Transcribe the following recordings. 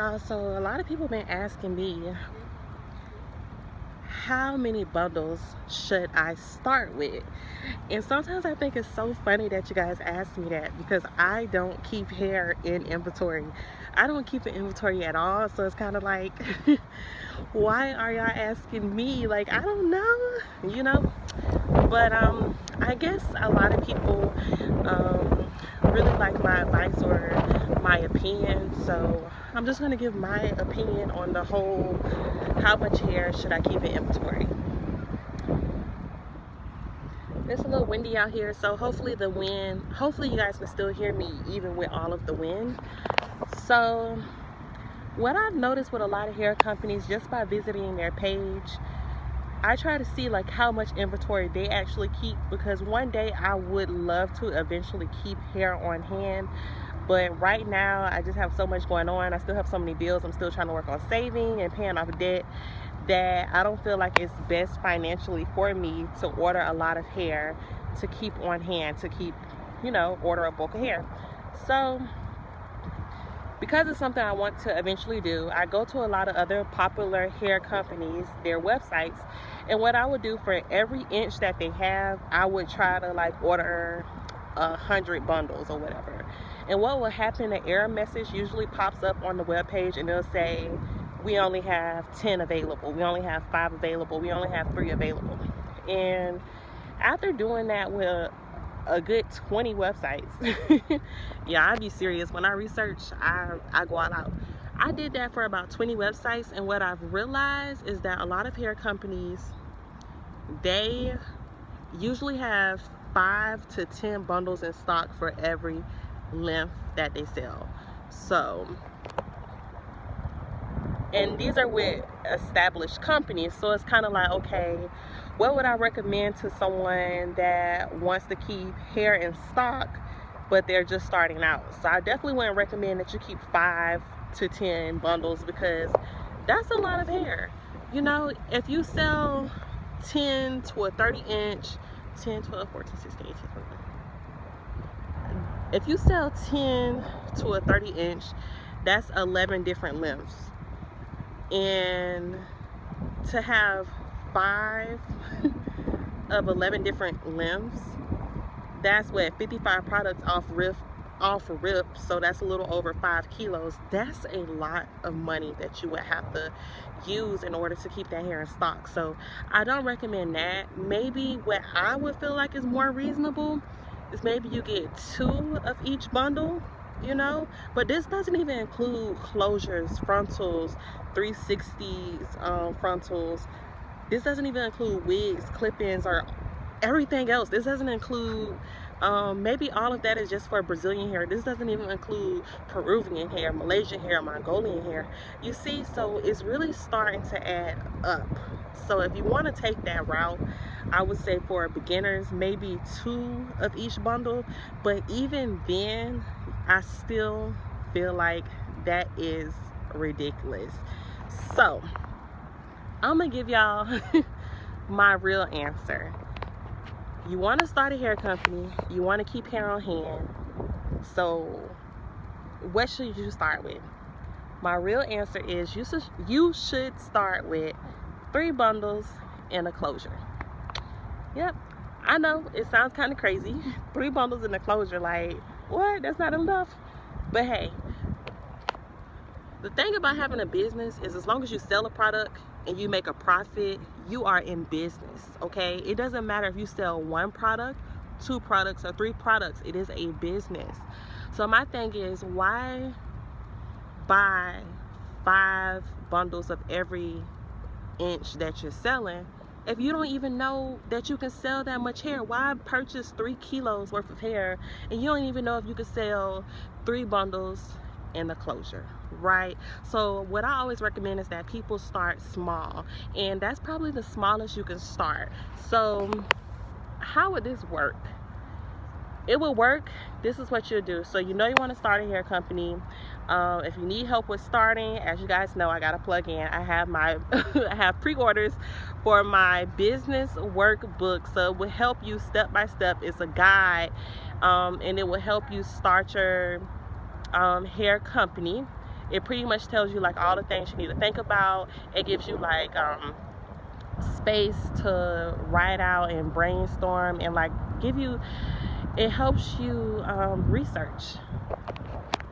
y'all, so a lot of people been asking me how many bundles should I start with, and sometimes I think it's so funny that you guys ask me that because I don't keep hair in inventory. I don't keep an inventory at all, so it's kind of like why are y'all asking me? Like, I don't know. But I guess a lot of people really like my advice or my opinion, so I'm just going to give my opinion on the whole how much hair should I keep in inventory. It's a little windy out here, so hopefully you guys can still hear me even with all of the wind. So what I've noticed with a lot of hair companies, just by visiting their page, I try to see like how much inventory they actually keep, because one day I would love to eventually keep hair on hand, but right now I just have so much going on. I still have so many bills. I'm still trying to work on saving and paying off debt that I don't feel like it's best financially for me to order a lot of hair to keep on hand, to keep, order a bulk of hair. So because it's something I want to eventually do, I go to a lot of other popular hair companies, their websites, and what I would do for every inch that they have, I would try to like order 100 bundles or whatever. And what will happen, an error message usually pops up on the web page, and they'll say, we only have 10 available, we only have 5 available, we only have 3 available. And after doing that with a good 20 websites, yeah, I'd be serious. When I research, I go all out. I did that for about 20 websites, and what I've realized is that a lot of hair companies, they usually have 5 to 10 bundles in stock for every length that they sell. So, and these are with established companies, so it's kind of like, okay, what would I recommend to someone that wants to keep hair in stock but they're just starting out? So I definitely wouldn't recommend that you keep 5 to 10 bundles, because that's a lot of hair. If you sell 10 to a 30 inch, 10, 12, 14, 16, 18, 20. If you sell 10 to a 30 inch, that's 11 different lengths. And to have 5 of 11 different lengths, that's what, 55 products off rip, so that's a little over 5 kilos. That's a lot of money that you would have to use in order to keep that hair in stock. So I don't recommend that. Maybe what I would feel like is more reasonable is maybe you get 2 of each bundle, but this doesn't even include closures, frontals, 360s, frontals. This doesn't even include wigs, clip-ins, or everything else. This doesn't include, maybe all of that is just for Brazilian hair. This doesn't even include Peruvian hair, Malaysian hair, Mongolian hair. You see, so it's really starting to add up. So if you want to take that route, I would say for beginners, maybe 2 of each bundle. But even then, I still feel like that is ridiculous. So I'm gonna give y'all my real answer. You want to start a hair company, you want to keep hair on hand, so what should you start with? My real answer is you should start with 3 bundles and a closure. Yep, I know it sounds kind of crazy. 3 bundles and a closure, like, what? That's not enough. But hey, the thing about having a business is, as long as you sell a product and you make a profit, you are in business, okay? It doesn't matter if you sell 1 product, 2 products, or 3 products. It is a business. So my thing is, why buy 5 bundles of every inch that you're selling if you don't even know that you can sell that much hair? Why purchase 3 kilos worth of hair and you don't even know if you could sell 3 bundles in the closure, right? So what I always recommend is that people start small, and that's probably the smallest you can start. So how would this work? It will work. This is what you'll do. So you want to start a hair company. If you need help with starting, as you guys know, I got to plug in. I have my I have pre-orders for my business workbook, so it will help you step by step. It's a guide, and it will help you start your hair company. It pretty much tells you like all the things you need to think about. It gives you like space to write out and brainstorm, and like it helps you research.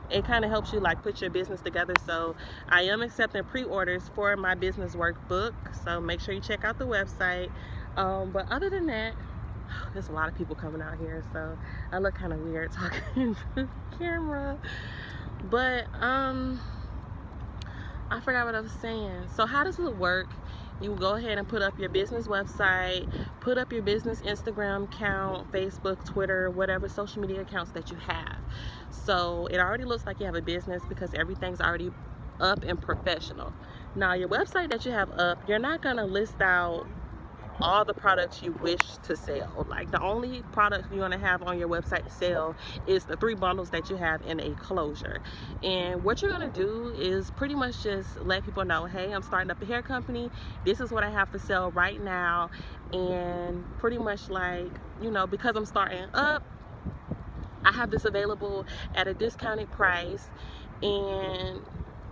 It kind of helps you like put your business together. So I am accepting pre-orders for my business workbook, so make sure you check out the website. But other than that, there's a lot of people coming out here, so I look kind of weird talking to the camera. But I forgot what I was saying. So how does it work? You go ahead and put up your business website, put up your business Instagram account, Facebook, Twitter, whatever social media accounts that you have. So it already looks like you have a business because everything's already up and professional. Now your website that you have up, you're not gonna list out all the products you wish to sell. Like the only product you're gonna have on your website to sell is the 3 bundles that you have in a closure. And what you're gonna do is pretty much just let people know, hey, I'm starting up a hair company, this is what I have for sale right now. And pretty much like, you know, because I'm starting up, I have this available at a discounted price. And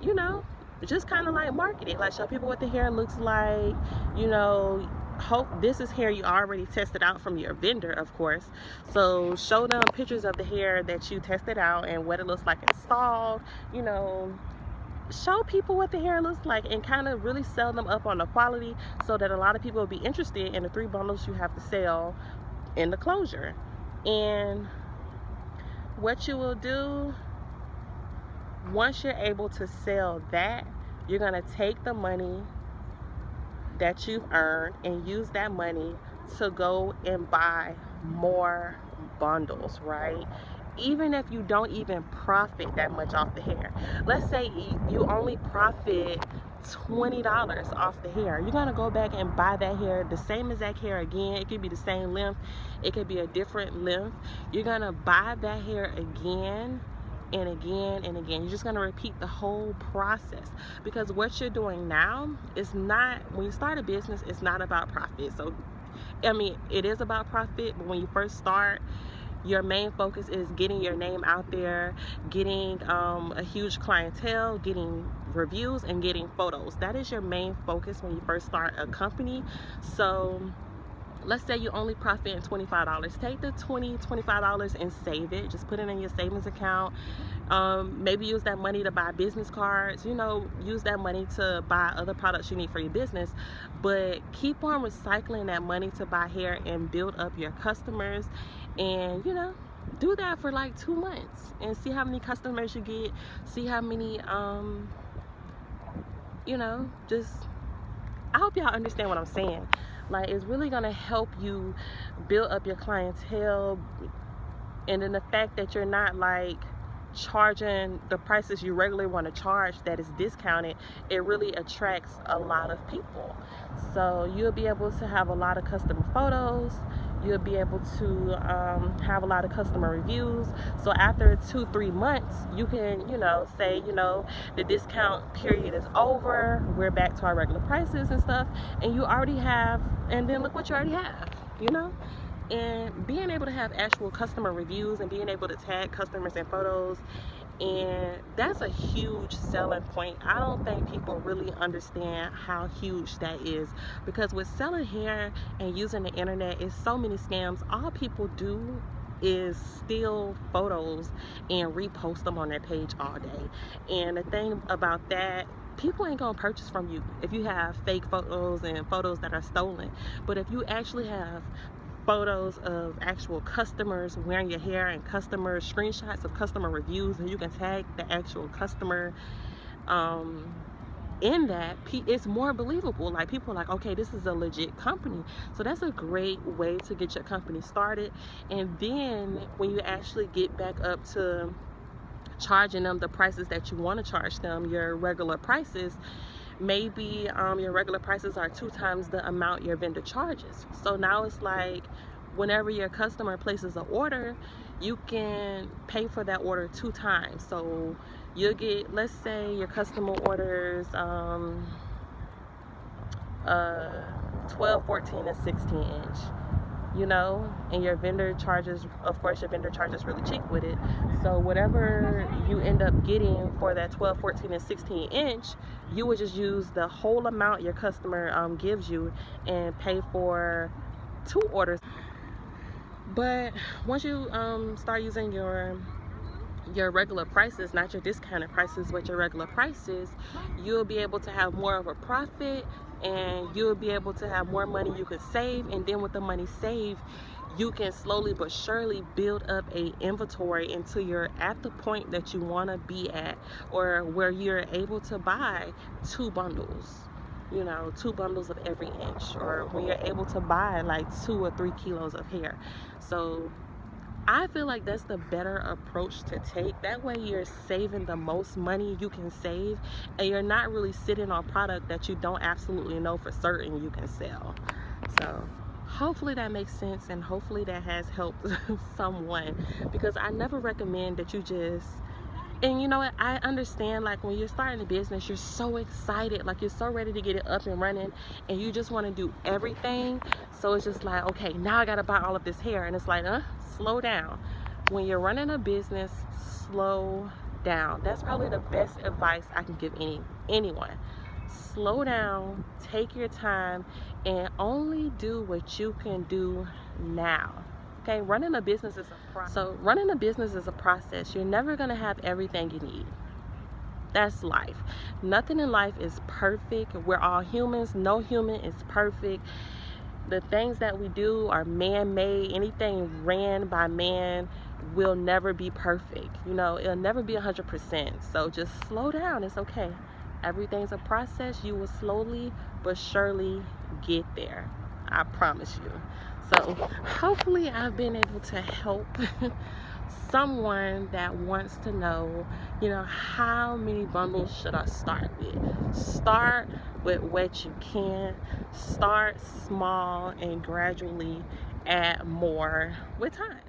you know, just kind of like market it, like show people what the hair looks like, you know. Hope this is hair you already tested out from your vendor, of course. So show them pictures of the hair that you tested out and what it looks like installed. You know, show people what the hair looks like and kind of really sell them up on the quality, so that a lot of people will be interested in the 3 bundles you have to sell in the closure. And what you will do once you're able to sell that, you're gonna take the money that you've earned and use that money to go and buy more bundles, right? Even if you don't even profit that much off the hair. Let's say you only profit $20 off the hair. You're gonna go back and buy that hair, the same exact hair again. It could be the same length, it could be a different length. You're gonna buy that hair again and again and again. You're just going to repeat the whole process, because what you're doing now is not, when you start a business, it's not about profit. So I mean, it is about profit, but when you first start, your main focus is getting your name out there, getting a huge clientele, getting reviews, and getting photos. That is your main focus when you first start a company. So let's say you only profit in $25. Take the $25 and save it. Just put it in your savings account. Maybe use that money to buy business cards. You know, use that money to buy other products you need for your business. But keep on recycling that money to buy hair and build up your customers. And you know, do that for like 2 months and see how many customers you get. See how many, you know, just, I hope y'all understand what I'm saying. Like, it's really gonna help you build up your clientele. And then the fact that you're not like charging the prices you regularly want to charge that is discounted, it really attracts a lot of people. So you'll be able to have a lot of customer photos, you'll be able to have a lot of customer reviews. So after 2-3 months, you can, you know, say, you know, the discount period is over, we're back to our regular prices and stuff, and you already have, and then look what you already have, you know. And being able to have actual customer reviews and being able to tag customers in photos, and that's a huge selling point. I don't think people really understand how huge that is, because with selling hair and using the internet, it's so many scams. All people do is steal photos and repost them on their page all day. And the thing about that, people ain't gonna purchase from you if you have fake photos and photos that are stolen. But if you actually have photos of actual customers wearing your hair and customer screenshots of customer reviews, and you can tag the actual customer in that, it's more believable. Like, people are like, okay, this is a legit company. So that's a great way to get your company started. And then when you actually get back up to charging them the prices that you want to charge them, your regular prices, maybe your regular prices are 2 times the amount your vendor charges. So now it's like, whenever your customer places an order, you can pay for that order 2 times. So you'll get, let's say your customer orders 12, 14, and 16 inch. you know, and your vendor charges, of course your vendor charges really cheap with it. So whatever you end up getting for that 12, 14, and 16 inch, you would just use the whole amount your customer gives you and pay for 2 orders. But once you start using your regular prices, not your discounted prices, but your regular prices, you'll be able to have more of a profit, and you'll be able to have more money you can save. And then with the money saved, you can slowly but surely build up a inventory until you're at the point that you want to be at, or where you're able to buy 2 bundles, you know, 2 bundles of every inch, or when you're able to buy like 2 or 3 kilos of hair. So I feel like that's the better approach to take. That way you're saving the most money you can save, and you're not really sitting on product that you don't absolutely know for certain you can sell. So hopefully that makes sense, and hopefully that has helped someone, because I never recommend that you just, and you know what, I understand, like when you're starting a business, you're so excited, like you're so ready to get it up and running, and you just want to do everything. So it's just like, okay, now I gotta buy all of this hair, and it's like, slow down. When you're running a business, slow down. That's probably the best advice I can give anyone. Slow down, take your time, and only do what you can do now. Okay, running a business is a process. So running a business is a process. You're never gonna have everything you need. That's life. Nothing in life is perfect. We're all humans. No human is perfect. The things that we do are man-made. Anything ran by man will never be perfect. You know, it'll never be 100%. So just slow down. It's okay. Everything's a process. You will slowly but surely get there. I promise you. So hopefully I've been able to help someone that wants to know, you know, how many bundles should I start with? Start with what you can. Start small and gradually add more with time.